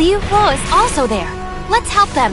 Liu Fu is also there. Let's help them.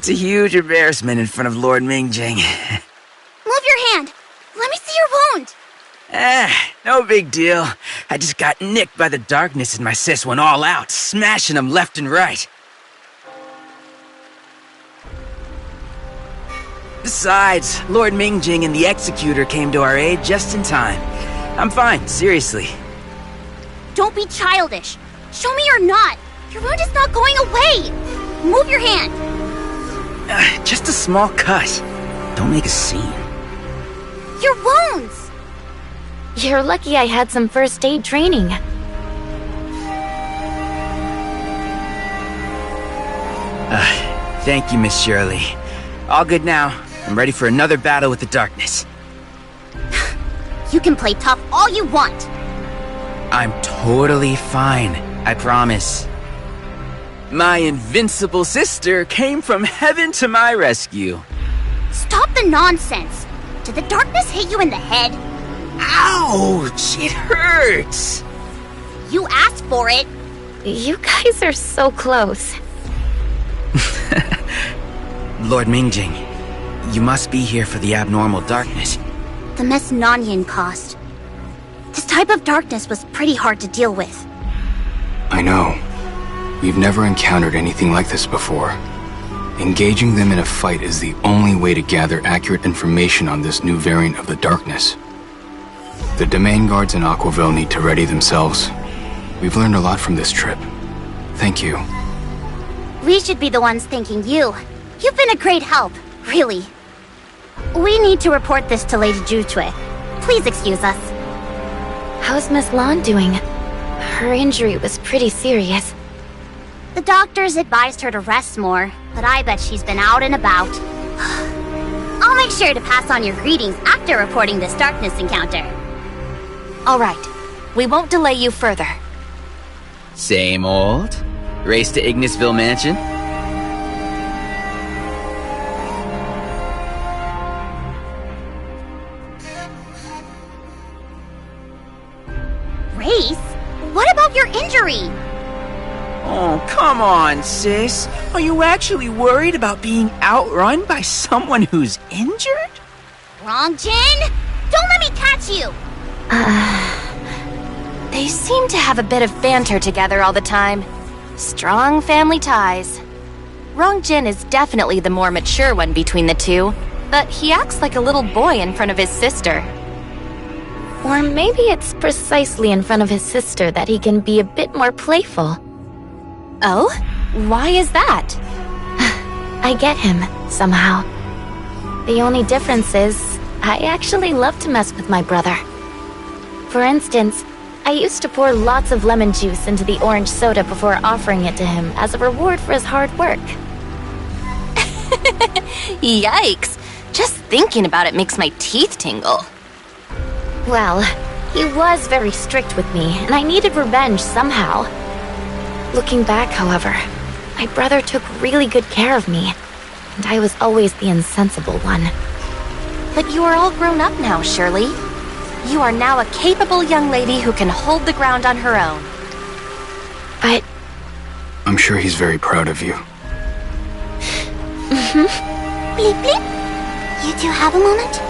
It's a huge embarrassment in front of Lord Mingjing. Move your hand. Let me see your wound. No big deal. I just got nicked by the darkness and my sis went all out, smashing them left and right. Besides, Lord Mingjing and the Executor came to our aid just in time. I'm fine, seriously. Don't be childish. Show me you're not. Your wound is not going away. Move your hand. Just a small cut. Don't make a scene. Your wounds. You're lucky I had some first aid training. Thank you, Miss Shirley. All good now. I'm ready for another battle with the darkness. You can play tough all you want. I'm totally fine, I promise. My invincible sister came from heaven to my rescue. Stop the nonsense. Did the darkness hit you in the head? Ouch! It hurts! You asked for it. You guys are so close. Lord Mingjing, you must be here for the abnormal darkness. The Miss Nanyan cost. This type of darkness was pretty hard to deal with. I know. We've never encountered anything like this before. Engaging them in a fight is the only way to gather accurate information on this new variant of the darkness. The domain guards in Aquaville need to ready themselves. We've learned a lot from this trip. Thank you. We should be the ones thanking you. You've been a great help, really. We need to report this to Lady Jutue. Please excuse us. How's Miss Lan doing? Her injury was pretty serious. The doctors advised her to rest more, but I bet she's been out and about. I'll make sure to pass on your greetings after reporting this darkness encounter. All right. We won't delay you further. Same old? Race to Ignisville Mansion? Race? What about your injury? Oh, come on, sis. Are you actually worried about being outrun by someone who's injured? Wrong, Jin? Don't let me catch you! They seem to have a bit of banter together all the time. Strong family ties. Rongjin is definitely the more mature one between the two, but he acts like a little boy in front of his sister. Or maybe it's precisely in front of his sister that he can be a bit more playful. Oh? Why is that? I get him, somehow. The only difference is, I actually love to mess with my brother. For instance, I used to pour lots of lemon juice into the orange soda before offering it to him as a reward for his hard work. Yikes! Just thinking about it makes my teeth tingle. Well, he was very strict with me, and I needed revenge somehow. Looking back, however, my brother took really good care of me, and I was always the insensible one. But you are all grown up now, Shirley. You are now a capable young lady who can hold the ground on her own. But I'm sure he's very proud of you. Bleep bleep. You two have a moment?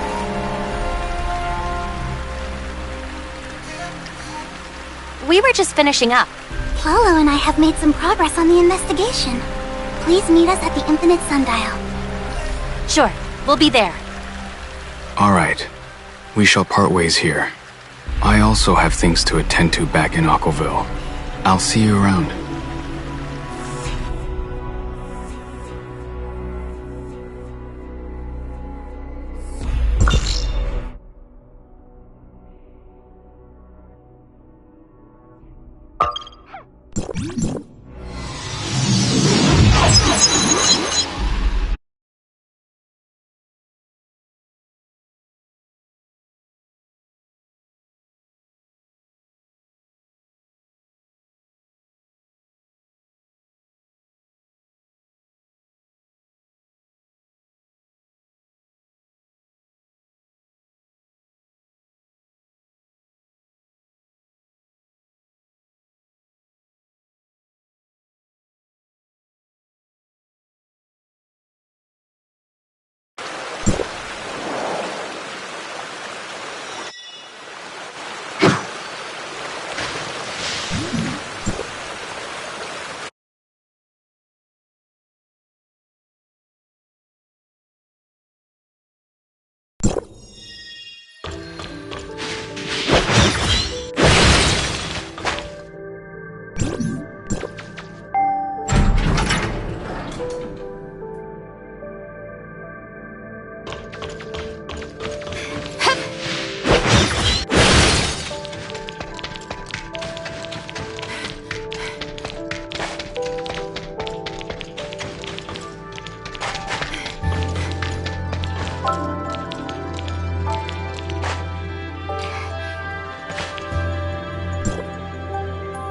We were just finishing up. Lolo and I have made some progress on the investigation. Please meet us at the Infinite Sundial. Sure, we'll be there. All right. We shall part ways here. I also have things to attend to back in Aquaville. I'll see you around.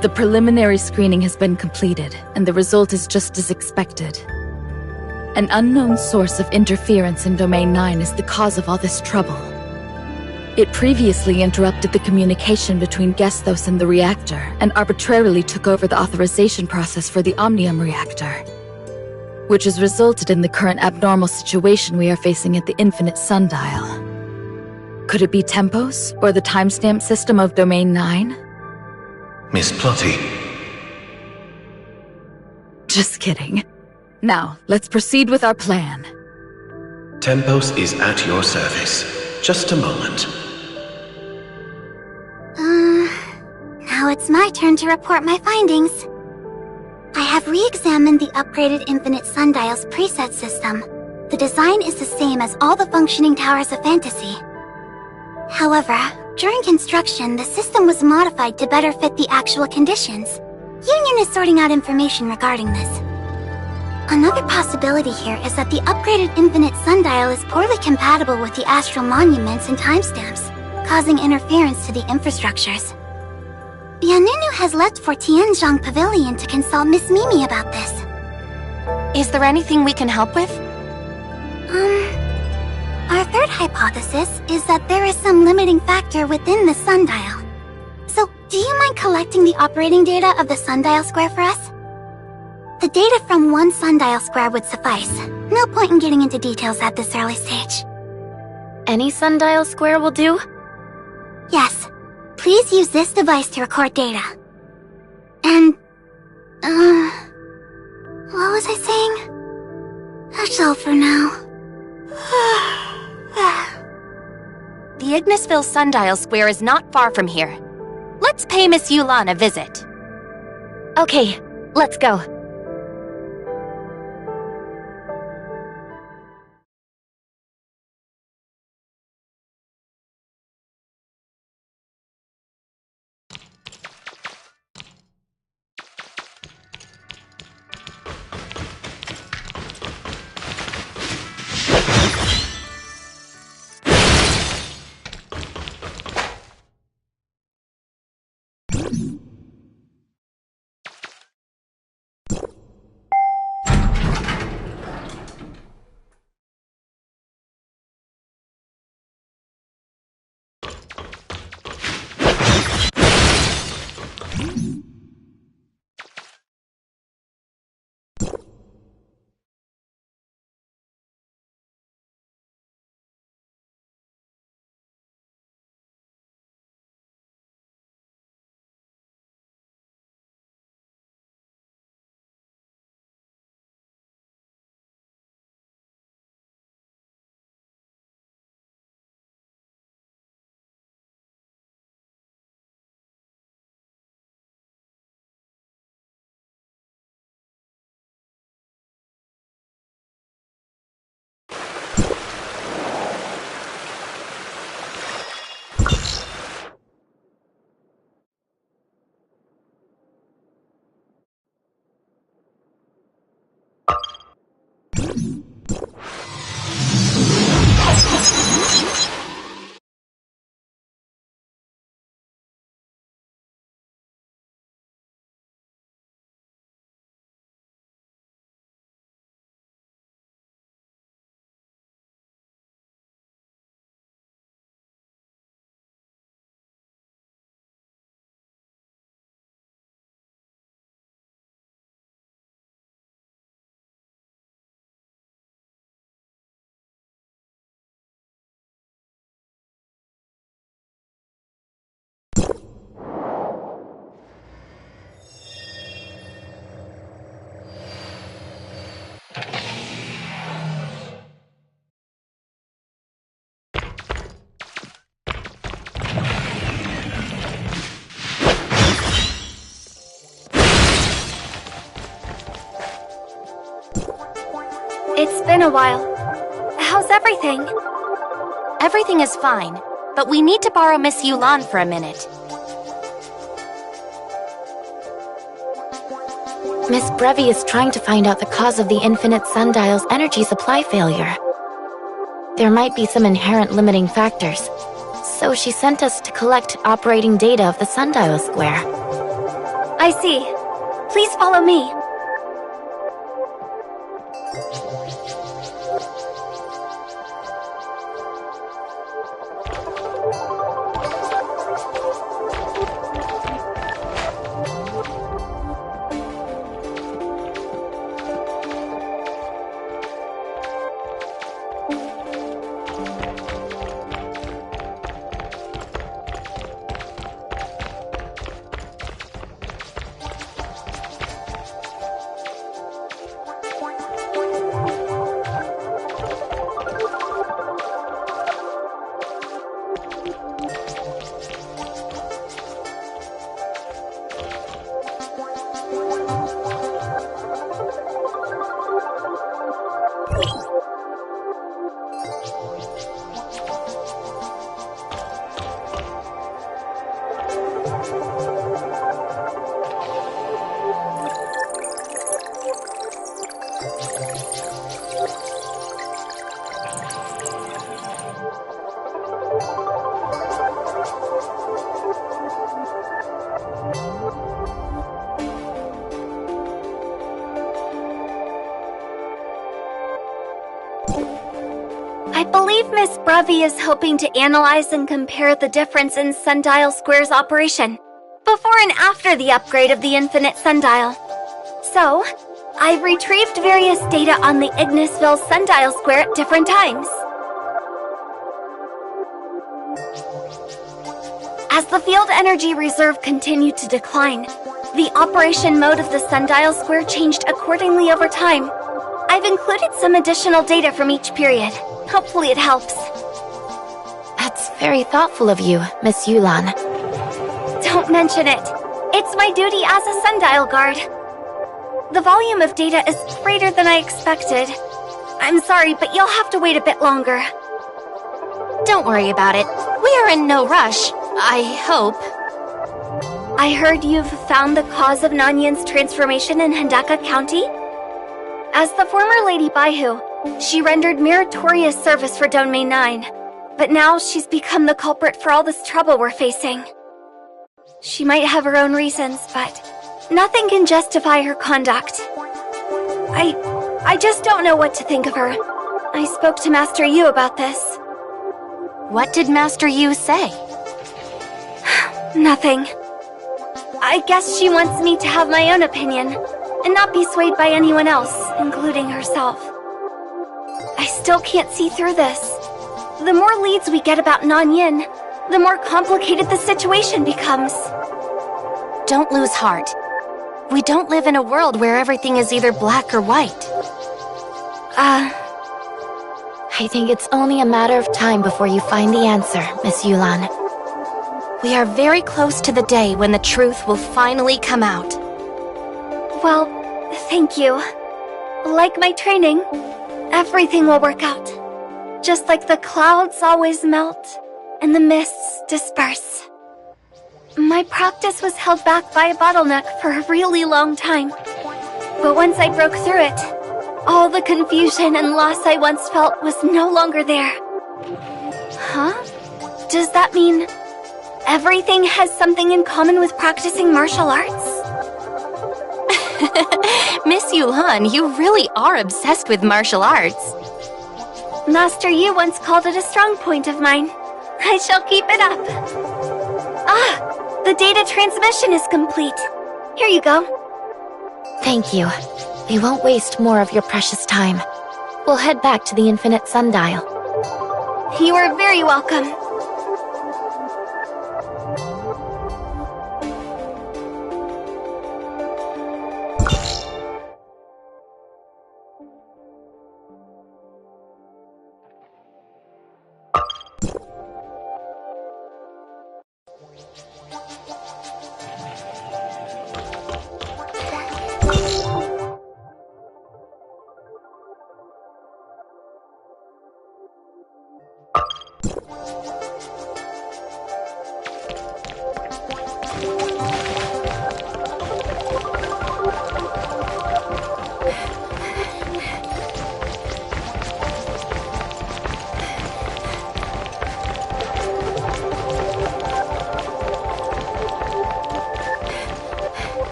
The preliminary screening has been completed, and the result is just as expected. An unknown source of interference in Domain 9 is the cause of all this trouble. It previously interrupted the communication between Gesthos and the reactor, and arbitrarily took over the authorization process for the Omnium reactor, which has resulted in the current abnormal situation we are facing at the Infinite Sundial. Could it be Tempos, or the timestamp system of Domain 9? Miss Plotty. Just kidding. Now, let's proceed with our plan. Tempos is at your service. Just a moment. Now it's my turn to report my findings. I have re-examined the upgraded Infinite Sundial's preset system. The design is the same as all the functioning towers of Fantasy. However, during construction, the system was modified to better fit the actual conditions. Union is sorting out information regarding this. Another possibility here is that the upgraded Infinite Sundial is poorly compatible with the astral monuments and timestamps, causing interference to the infrastructures. Bianunu has left for Tianzhong Pavilion to consult Miss Mimi about this. Is there anything we can help with? Our third hypothesis is that there is some limiting factor within the sundial. So, do you mind collecting the operating data of the sundial square for us? The data from one sundial square would suffice. No point in getting into details at this early stage. Any sundial square will do? Yes. Please use this device to record data. And... what was I saying? That's all for now. The Ignisville Sundial Square is not far from here. Let's pay Miss Yulan a visit. Okay, let's go. It's been a while. How's everything? Everything is fine, but we need to borrow Miss Yulan for a minute. Miss Brevi is trying to find out the cause of the Infinite Sundial's energy supply failure. There might be some inherent limiting factors, so she sent us to collect operating data of the Sundial Square. I see. Please follow me. I believe Miss Brevi is hoping to analyze and compare the difference in Sundial Square's operation before and after the upgrade of the Infinite Sundial. So, I've retrieved various data on the Ignisville Sundial Square at different times. As the field energy reserve continued to decline, the operation mode of the Sundial Square changed accordingly over time. I've included some additional data from each period. Hopefully it helps. That's very thoughtful of you, Miss Yulan. Don't mention it. It's my duty as a Sundial Guard. The volume of data is greater than I expected. I'm sorry, but you'll have to wait a bit longer. Don't worry about it. We are in no rush. I hope. I heard you've found the cause of Nanyin's transformation in Hendaka County? As the former Lady Baihu, she rendered meritorious service for Domain 9, but now she's become the culprit for all this trouble we're facing. She might have her own reasons, but nothing can justify her conduct. I just don't know what to think of her. I spoke to Master Yu about this. What did Master Yu say? Nothing. I guess she wants me to have my own opinion, and not be swayed by anyone else, including herself. I still can't see through this. The more leads we get about Nanyin, the more complicated the situation becomes. Don't lose heart. We don't live in a world where everything is either black or white. I think it's only a matter of time before you find the answer, Miss Yulan. We are very close to the day when the truth will finally come out. Well, thank you. Like my training, everything will work out. Just like the clouds always melt and the mists disperse. My practice was held back by a bottleneck for a really long time. But once I broke through it, all the confusion and loss I once felt was no longer there. Huh? Does that mean everything has something in common with practicing martial arts? Miss Yulan, you really are obsessed with martial arts. Master Yu once called it a strong point of mine. I shall keep it up. Ah, the data transmission is complete. Here you go. Thank you. We won't waste more of your precious time. We'll head back to the Infinite Sundial. You are very welcome.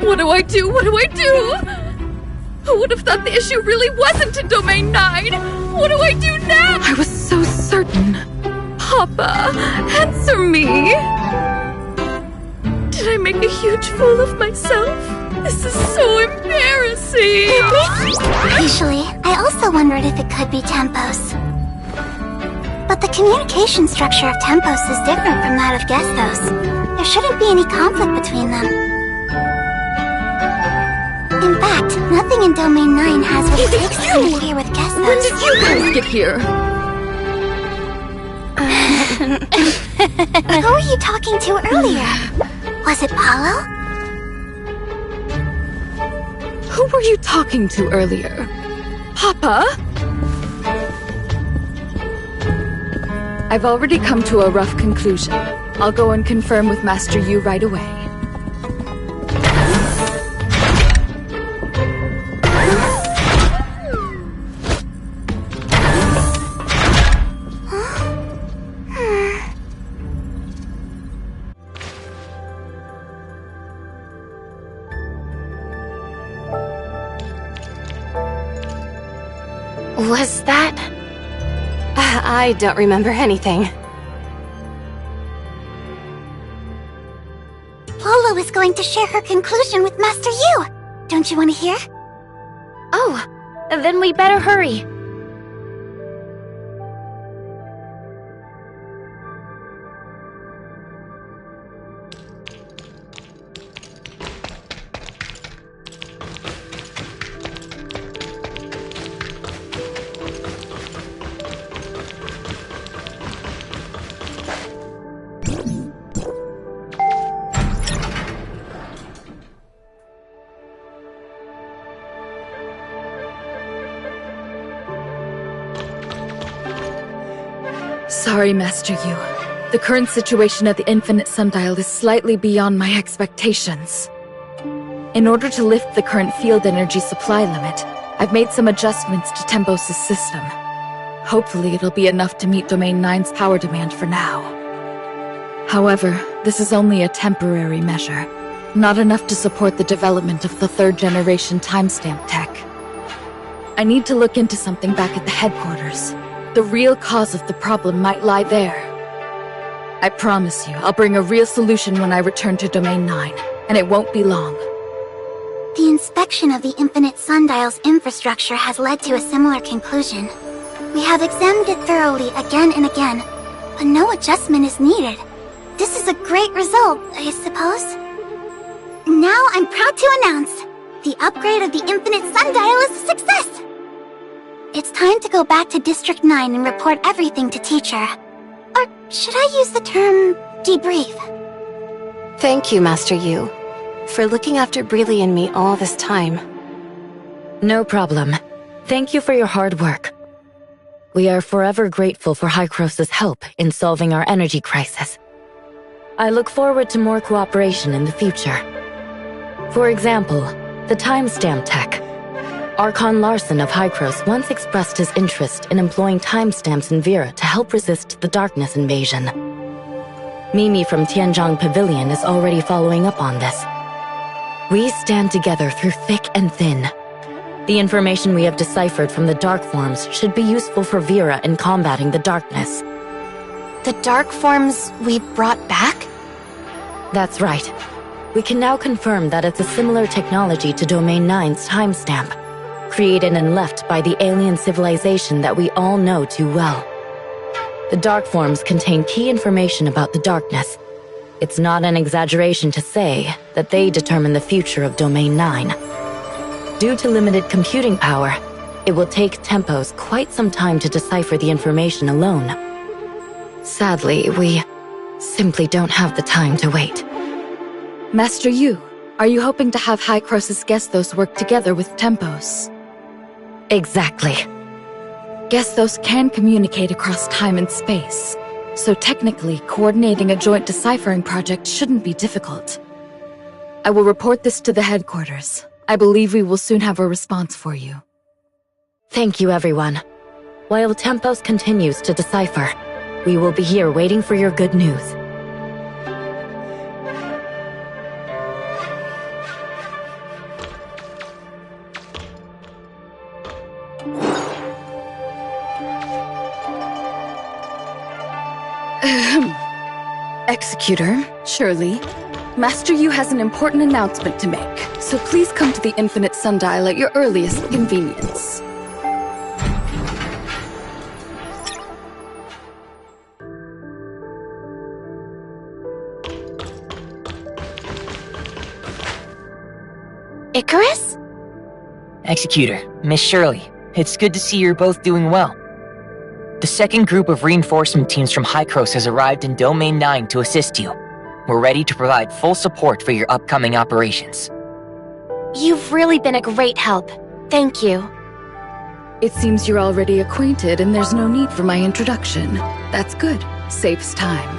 What do I do? What do I do? Who would have thought the issue really wasn't in Domain 9? What do I do now? I was so certain. Papa, answer me. Did I make a huge fool of myself? This is so embarrassing. Actually, I also wondered if it could be Tempos. But the communication structure of Tempos is different from that of Gestos. There shouldn't be any conflict between them. In fact, nothing in Domain 9 has what it takes to interfere with Gestos. When did you guys get here? Who were you talking to earlier? Was it Paulo? Who were you talking to earlier? Papa? I've already come to a rough conclusion. I'll go and confirm with Master Yu right away. Was that? I don't remember anything. Paulo is going to share her conclusion with Master Yu. Don't you want to hear? Oh, then we better hurry. Sorry, Master Yu. The current situation at the Infinite Sundial is slightly beyond my expectations. In order to lift the current field energy supply limit, I've made some adjustments to Tempos' system. Hopefully it'll be enough to meet Domain 9's power demand for now. However, this is only a temporary measure, not enough to support the development of the third-generation timestamp tech. I need to look into something back at the headquarters. The real cause of the problem might lie there. I promise you, I'll bring a real solution when I return to Domain 9, and it won't be long. The inspection of the Infinite Sundial's infrastructure has led to a similar conclusion. We have examined it thoroughly again and again, but no adjustment is needed. This is a great result, I suppose. Now I'm proud to announce, the upgrade of the Infinite Sundial is a success! It's time to go back to District 9 and report everything to Teacher. Or should I use the term debrief? Thank you, Master Yu, for looking after Breely and me all this time. No problem. Thank you for your hard work. We are forever grateful for Hykros' help in solving our energy crisis. I look forward to more cooperation in the future. For example, the timestamp tech. Archon Larson of Hykros once expressed his interest in employing timestamps in Vera to help resist the Darkness invasion. Mimi from Tianzhong Pavilion is already following up on this. We stand together through thick and thin. The information we have deciphered from the Dark Forms should be useful for Vera in combating the Darkness. The Dark Forms we brought back? That's right. We can now confirm that it's a similar technology to Domain 9's timestamp, created and left by the alien civilization that we all know too well. The Dark Forms contain key information about the Darkness. It's not an exaggeration to say that they determine the future of Domain 9. Due to limited computing power, it will take Tempos quite some time to decipher the information alone. Sadly, we simply don't have the time to wait. Master Yu, are you hoping to have Hykros' Gestos work together with Tempos? Exactly. Gestos can communicate across time and space, so technically, coordinating a joint deciphering project shouldn't be difficult. I will report this to the headquarters. I believe we will soon have a response for you. Thank you, everyone. While Tempos continues to decipher, we will be here waiting for your good news. Executor, Shirley, Master Yu has an important announcement to make, so please come to the Infinite Sundial at your earliest convenience. Icarus? Executor, Miss Shirley, it's good to see you're both doing well. The second group of reinforcement teams from Hykros has arrived in Domain 9 to assist you. We're ready to provide full support for your upcoming operations. You've really been a great help. Thank you. It seems you're already acquainted and there's no need for my introduction. That's good. Saves time.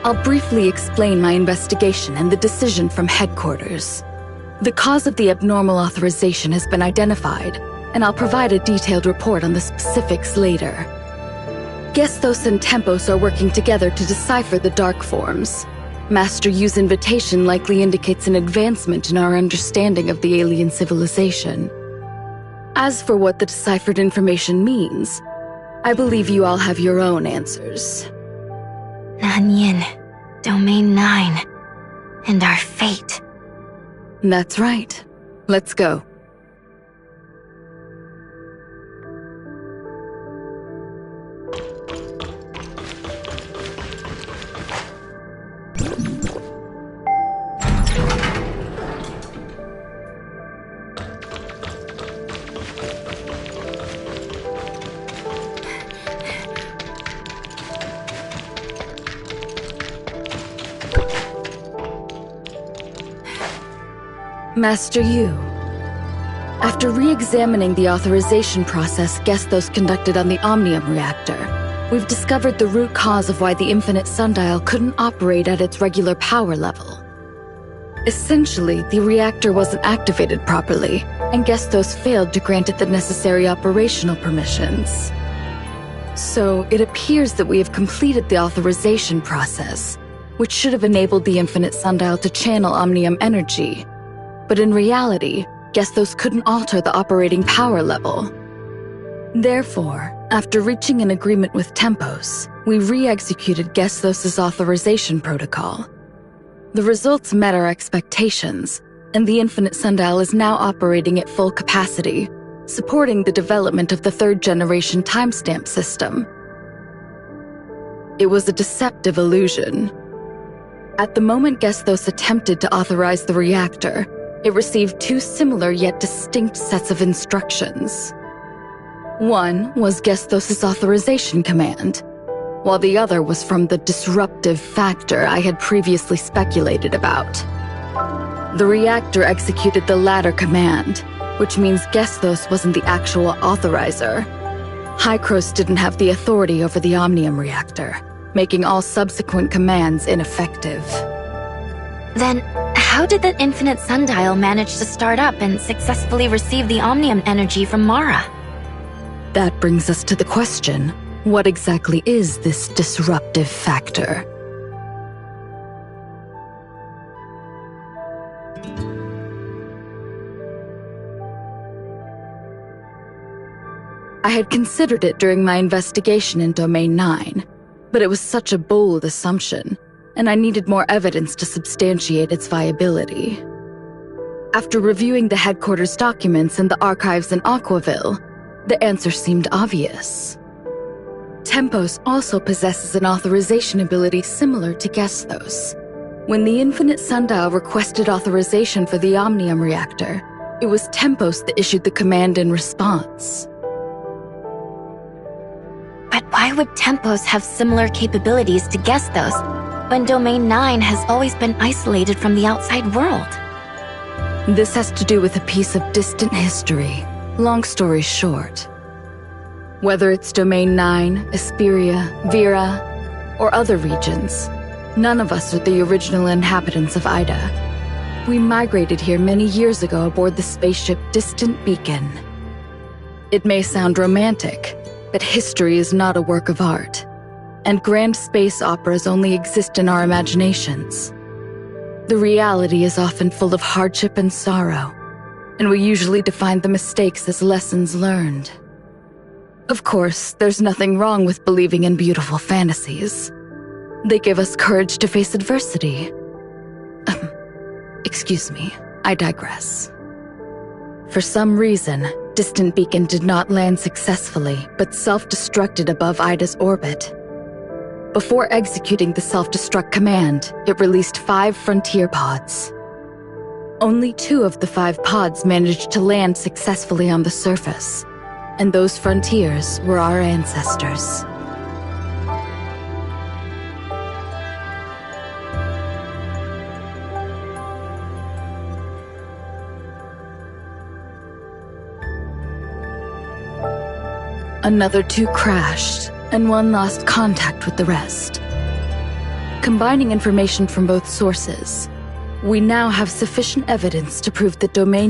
I'll briefly explain my investigation and the decision from headquarters. The cause of the abnormal authorization has been identified, and I'll provide a detailed report on the specifics later. Gestos and Tempos are working together to decipher the Dark Forms. Master Yu's invitation likely indicates an advancement in our understanding of the alien civilization. As for what the deciphered information means, I believe you all have your own answers. Nanyin, Domain 9, and our fate. That's right. Let's go. Master Yu. After re-examining the authorization process Gestos conducted on the Omnium reactor, we've discovered the root cause of why the Infinite Sundial couldn't operate at its regular power level. Essentially, the reactor wasn't activated properly, and Gestos failed to grant it the necessary operational permissions. So it appears that we have completed the authorization process, which should have enabled the Infinite Sundial to channel Omnium energy. But in reality, Gestos couldn't alter the operating power level. Therefore, after reaching an agreement with Tempos, we re-executed Gestos' authorization protocol. The results met our expectations, and the Infinite Sundial is now operating at full capacity, supporting the development of the third-generation timestamp system. It was a deceptive illusion. At the moment Gestos attempted to authorize the reactor, it received two similar yet distinct sets of instructions. One was Gestos' authorization command, while the other was from the disruptive factor I had previously speculated about. The reactor executed the latter command, which means Gestos wasn't the actual authorizer. Hykros didn't have the authority over the Omnium reactor, making all subsequent commands ineffective. Then, how did the Infinite Sundial manage to start up and successfully receive the Omnium energy from Mara? That brings us to the question, what exactly is this disruptive factor? I had considered it during my investigation in Domain 9, but it was such a bold assumption, and I needed more evidence to substantiate its viability. After reviewing the headquarters documents and the archives in Aquaville, the answer seemed obvious. Tempos also possesses an authorization ability similar to Gestos. When the Infinite Sundial requested authorization for the Omnium reactor, it was Tempos that issued the command in response. But why would Tempos have similar capabilities to Gestos when Domain 9 has always been isolated from the outside world? This has to do with a piece of distant history. Long story short. Whether it's Domain 9, Esperia, Vera, or other regions, none of us are the original inhabitants of Ida. We migrated here many years ago aboard the spaceship Distant Beacon. It may sound romantic, but history is not a work of art, and grand space operas only exist in our imaginations. The reality is often full of hardship and sorrow, and we usually define the mistakes as lessons learned. Of course, there's nothing wrong with believing in beautiful fantasies. They give us courage to face adversity. Excuse me, I digress. For some reason, Distant Beacon did not land successfully, but self-destructed above Ida's orbit. Before executing the self-destruct command, it released 5 frontier pods. Only 2 of the 5 pods managed to land successfully on the surface, and those frontiers were our ancestors. Another 2 crashed, and 1 lost contact with the rest. Combining information from both sources, we now have sufficient evidence to prove that Domain